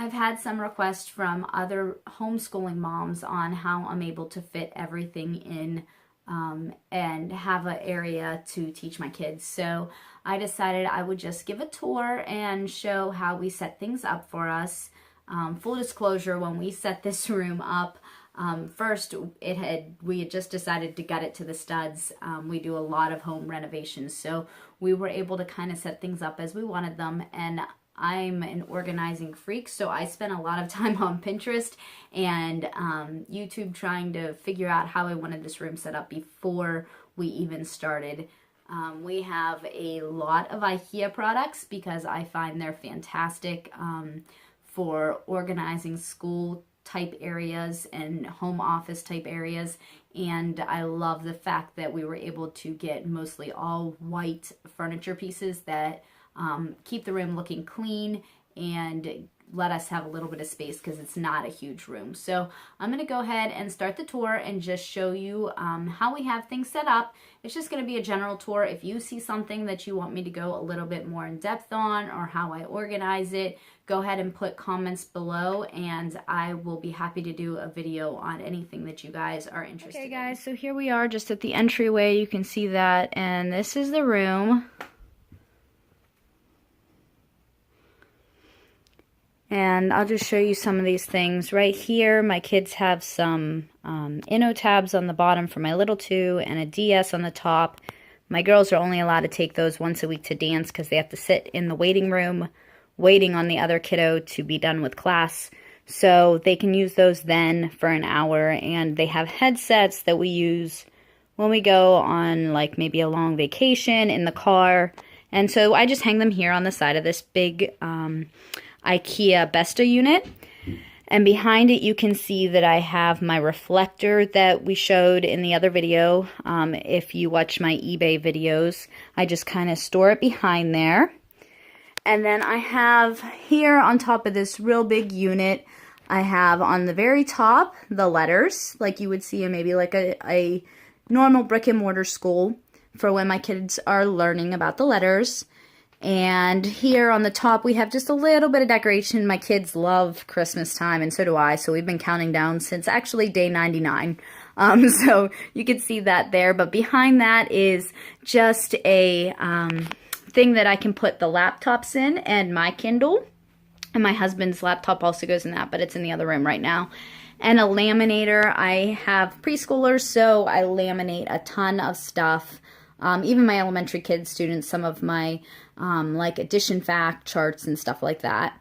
I've had some requests from other homeschooling moms on how I'm able to fit everything in and have an area to teach my kids. So I decided I would just give a tour and show how we set things up for us. Full disclosure, when we set this room up, first we had just decided to gut it to the studs. We do a lot of home renovations, so we were able to kind of set things up as we wanted them, and I'm an organizing freak, so I spent a lot of time on Pinterest and YouTube trying to figure out how I wanted this room set up before we even started. We have a lot of IKEA products because I find they're fantastic for organizing school type areas and home office type areas, and I love the fact that we were able to get mostly all white furniture pieces that keep the room looking clean and let us have a little bit of space because it's not a huge room. So I'm going to go ahead and start the tour and just show you how we have things set up. It's just going to be a general tour. If you see something that you want me to go a little bit more in depth on or how I organize it, go ahead and put comments below and I will be happy to do a video on anything that you guys are interested in. Okay guys, so here we are just at the entryway. You can see that, and this is the room. And I'll just show you some of these things. Right here, my kids have some Inno tabs on the bottom for my little two and a DS on the top. My girls are only allowed to take those once a week to dance because they have to sit in the waiting room waiting on the other kiddo to be done with class. So they can use those then for an hour, and they have headsets that we use when we go on like maybe a long vacation in the car. And so I just hang them here on the side of this big IKEA Besta unit, and behind it you can see that I have my reflector that we showed in the other video. If you watch my eBay videos, I just kind of store it behind there. And then I have here on top of this real big unit, I have on the very top the letters like you would see in maybe like a normal brick and mortar school for when my kids are learning about the letters. And here on the top, we have just a little bit of decoration. My kids love Christmas time, and so do I. So we've been counting down since actually day 99. So you can see that there. But behind that is just a thing that I can put the laptops in and my Kindle. And my husband's laptop also goes in that, but it's in the other room right now. And a laminator. I have preschoolers, so I laminate a ton of stuff. Even my elementary kids, students, some of my like addition fact charts and stuff like that.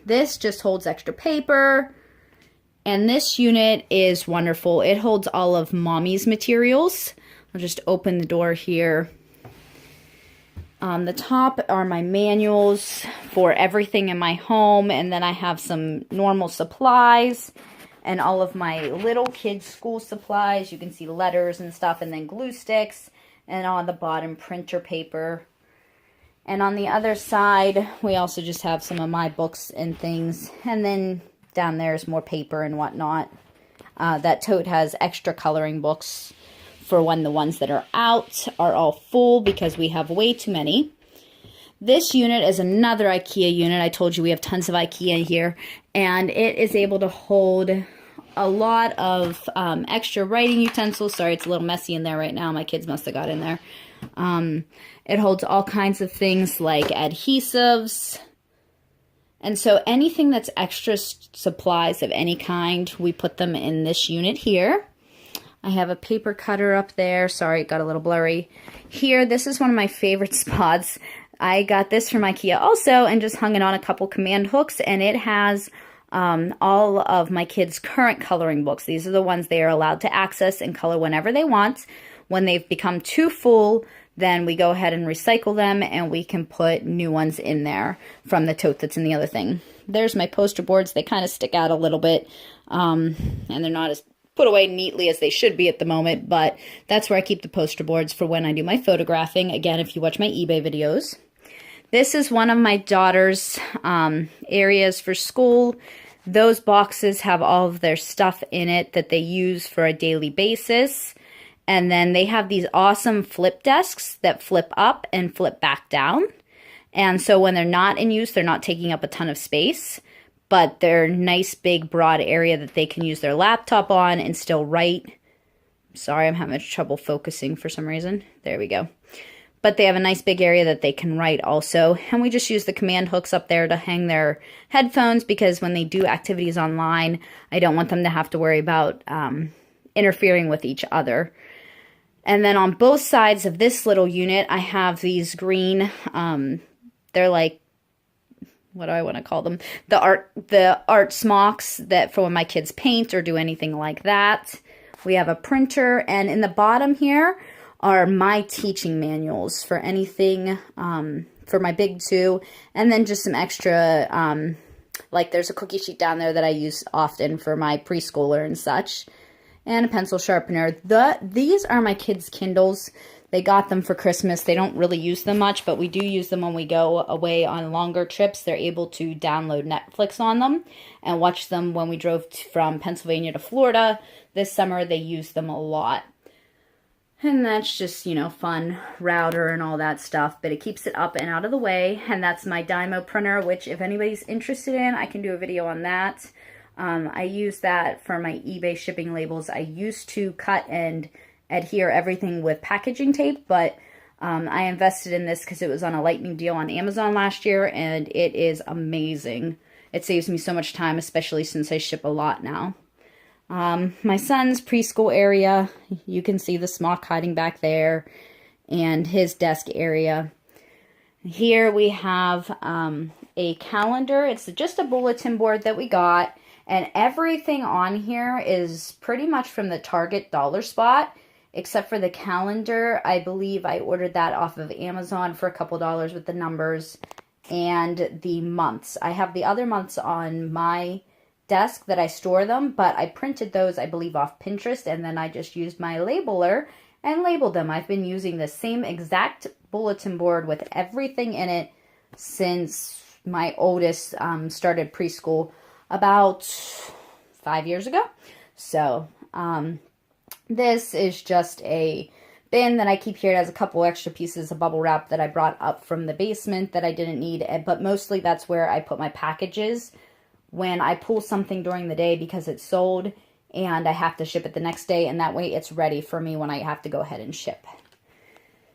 This just holds extra paper, and this unit is wonderful. It holds all of Mommy's materials. I'll just open the door here. On the top are my manuals for everything in my home, and then I have some normal supplies and all of my little kids' school supplies. You can see letters and stuff, and then glue sticks, and on the bottom, printer paper. And on the other side, we also just have some of my books and things. And then down there is more paper and whatnot. That tote has extra coloring books for when the ones that are out are all full because we have way too many. This unit is another IKEA unit. I told you we have tons of IKEA here. And it is able to hold a lot of extra writing utensils. Sorry, it's a little messy in there right now. My kids must have got in there. It holds all kinds of things like adhesives. And so anything that's extra supplies of any kind, we put them in this unit here. I have a paper cutter up there. Sorry, it got a little blurry. Here, this is one of my favorite spots. I got this from IKEA also and just hung it on a couple command hooks, and it has all of my kids' current coloring books. These are the ones they are allowed to access and color whenever they want. When they've become too full, then we go ahead and recycle them, and we can put new ones in there from the tote that's in the other thing. There's my poster boards. They kind of stick out a little bit, and they're not as put away neatly as they should be at the moment, but that's where I keep the poster boards for when I do my photographing. Again, if you watch my eBay videos. This is one of my daughter's areas for school. Those boxes have all of their stuff in it that they use for a daily basis. And then they have these awesome flip desks that flip up and flip back down. And so when they're not in use, they're not taking up a ton of space, but they're nice, big, broad area that they can use their laptop on and still write. Sorry, I'm having trouble focusing for some reason. There we go. But they have a nice big area that they can write also. And we just use the command hooks up there to hang their headphones, because when they do activities online, I don't want them to have to worry about interfering with each other. And then on both sides of this little unit, I have these green, they're like, what do I want to call them? The art smocks that for when my kids paint or do anything like that. We have a printer, and in the bottom here are my teaching manuals for anything, for my big two, and then just some extra, like there's a cookie sheet down there that I use often for my preschooler and such, and a pencil sharpener. These are my kids' Kindles. They got them for Christmas. They don't really use them much, but we do use them when we go away on longer trips. They're able to download Netflix on them and watch them. When we drove from Pennsylvania to Florida this summer, they used them a lot. And that's just, you know, fun router and all that stuff, but it keeps it up and out of the way. And that's my Dymo printer, which if anybody's interested in, I can do a video on that. I use that for my eBay shipping labels. I used to cut and adhere everything with packaging tape, but I invested in this because it was on a lightning deal on Amazon last year, and it is amazing. It saves me so much time, especially since I ship a lot now. My son's preschool area, you can see the smock hiding back there, and his desk area. Here we have a calendar. It's just a bulletin board that we got, and everything on here is pretty much from the Target dollar spot, except for the calendar. I believe I ordered that off of Amazon for a couple dollars with the numbers, and the months. I have the other months on my desk that I store them, but I printed those, I believe, off Pinterest, and then I just used my labeler and labeled them. I've been using the same exact bulletin board with everything in it since my oldest started preschool about 5 years ago. So this is just a bin that I keep here. It has a couple extra pieces of bubble wrap that I brought up from the basement that I didn't need, but mostly that's where I put my packages when I pull something during the day because it's sold and I have to ship it the next day, and that way it's ready for me when I have to go ahead and ship.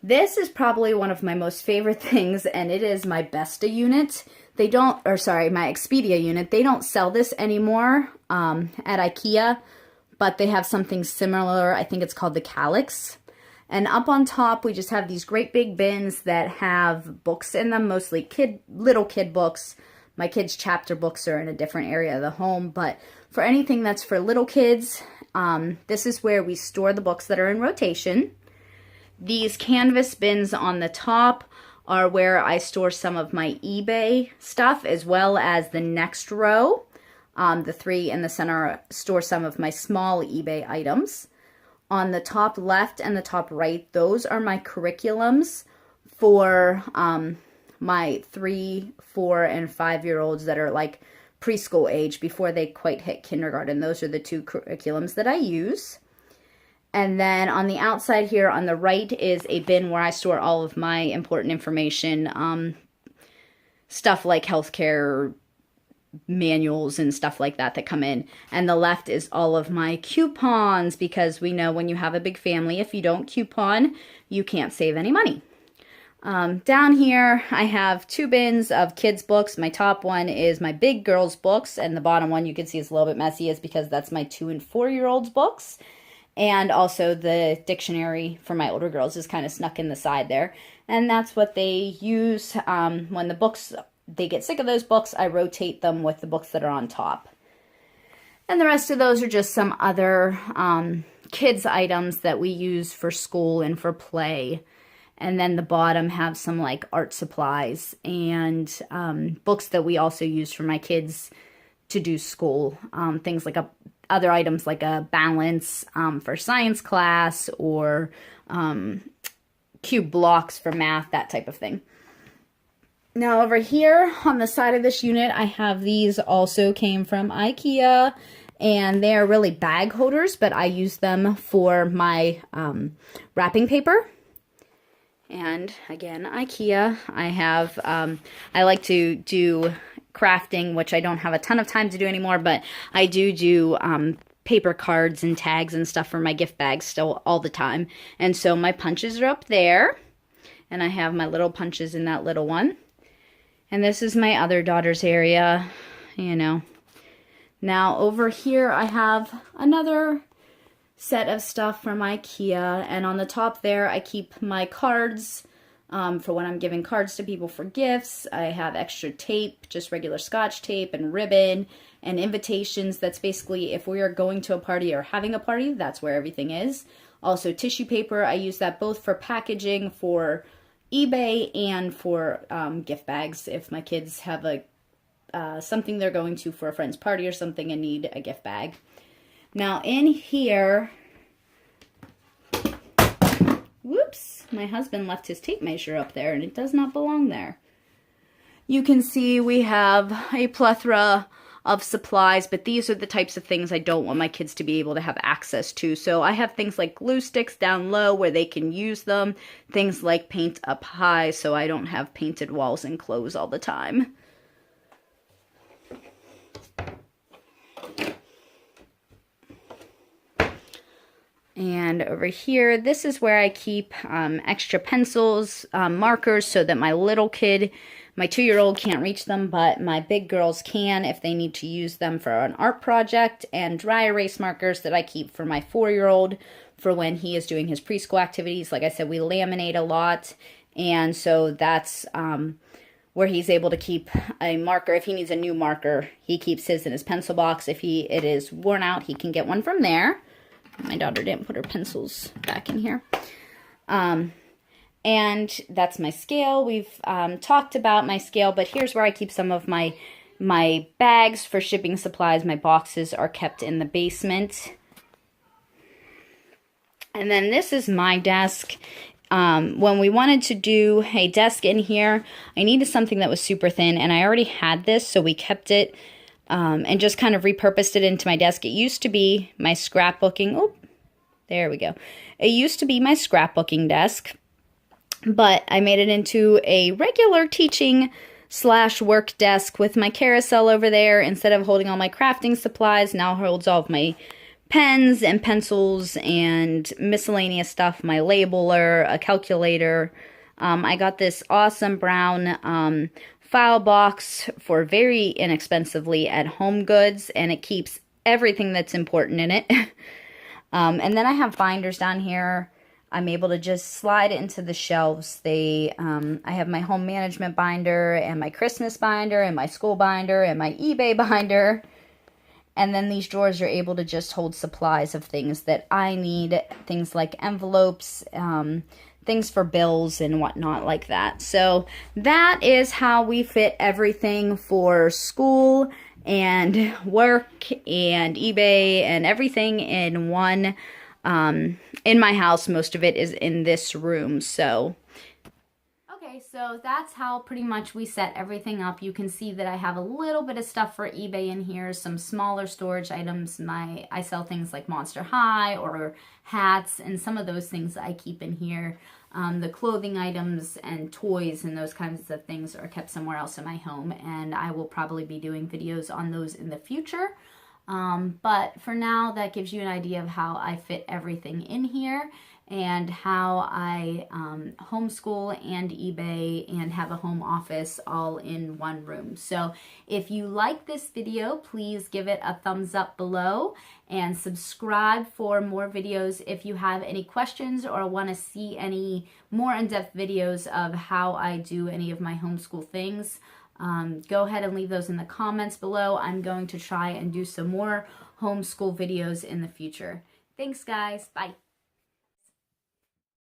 This is probably one of my most favorite things, and it is my Besta unit. My Expedia unit. They don't sell this anymore at IKEA, but they have something similar. I think it's called the Calyx. And up on top, we just have these great big bins that have books in them, mostly little kid books. My kids' chapter books are in a different area of the home, but for anything that's for little kids, this is where we store the books that are in rotation. These canvas bins on the top are where I store some of my eBay stuff, as well as the next row. The three in the center store some of my small eBay items. On the top left and the top right, those are my curriculums for my 3, 4, and 5-year-olds that are like preschool age before they quite hit kindergarten. Those are the two curriculums that I use. And then on the outside here on the right is a bin where I store all of my important information, stuff like healthcare manuals and stuff like that that come in. And the left is all of my coupons, because we know when you have a big family, if you don't coupon, you can't save any money. Down here, I have 2 bins of kids' books. My top one is my big girls' books, and the bottom one you can see is a little bit messy, is because that's my 2 and 4-year-olds' books. And also the dictionary for my older girls is kind of snuck in the side there. And that's what they use when they get sick of those books. I rotate them with the books that are on top. And the rest of those are just some other kids' items that we use for school and for play. And then the bottom have some like art supplies and books that we also use for my kids to do school. Things like other items like a balance for science class, or cube blocks for math, that type of thing. Now over here on the side of this unit, I have these also came from IKEA, and they are really bag holders, but I use them for my wrapping paper. And again, IKEA. I have, I like to do crafting, which I don't have a ton of time to do anymore, but I do paper cards and tags and stuff for my gift bags still all the time. And so my punches are up there, and I have my little punches in that little one. And this is my other daughter's area, you know. Now over here I have another set of stuff from IKEA, and on the top there I keep my cards for when I'm giving cards to people for gifts. I have extra tape, just regular Scotch tape and ribbon, and invitations. That's basically if we are going to a party or having a party, that's where everything is. Also tissue paper, I use that both for packaging for eBay and for gift bags if my kids have a something they're going to for a friend's party or something and need a gift bag. Now in here, whoops, my husband left his tape measure up there and it does not belong there. You can see we have a plethora of supplies, but these are the types of things I don't want my kids to be able to have access to. So I have things like glue sticks down low where they can use them, things like paint up high so I don't have painted walls and clothes all the time. And over here, this is where I keep extra pencils, markers, so that my little kid, my 2-year-old can't reach them, but my big girls can if they need to use them for an art project, and dry erase markers that I keep for my 4-year-old for when he is doing his preschool activities. Like I said, we laminate a lot, and so that's where he's able to keep a marker. If he needs a new marker, he keeps his in his pencil box. If it is worn out, he can get one from there. My daughter didn't put her pencils back in here. And that's my scale. We've talked about my scale, but here's where I keep some of my bags for shipping supplies. My boxes are kept in the basement. And then this is my desk. When we wanted to do a desk in here, I needed something that was super thin, and I already had this, so we kept it and just kind of repurposed it into my desk. It used to be my scrapbooking. Oh, there we go. It used to be my scrapbooking desk, but I made it into a regular teaching / work desk with my carousel over there. Instead of holding all my crafting supplies, now holds all of my pens and pencils and miscellaneous stuff, my labeler, a calculator. I got this awesome brown file box for very inexpensively at Home Goods, and it keeps everything that's important in it. And then I have binders down here. I'm able to just slide it into the shelves. I have my home management binder and my Christmas binder and my school binder and my eBay binder. And then these drawers are able to just hold supplies of things that I need, things like envelopes, things for bills and whatnot like that. So that is how we fit everything for school and work and eBay and everything in one. In my house, most of it is in this room. So so that's how pretty much we set everything up. You can see that I have a little bit of stuff for eBay in here, some smaller storage items. I sell things like Monster High or hats, and some of those things I keep in here. The clothing items and toys and those kinds of things are kept somewhere else in my home, and I will probably be doing videos on those in the future. But for now, that gives you an idea of how I fit everything in here and how I homeschool and eBay and have a home office all in one room. So if you like this video, please give it a thumbs up below and subscribe for more videos. If you have any questions or want to see any more in-depth videos of how I do any of my homeschool things, go ahead and leave those in the comments below. I'm going to try and do some more homeschool videos in the future. Thanks, guys. Bye.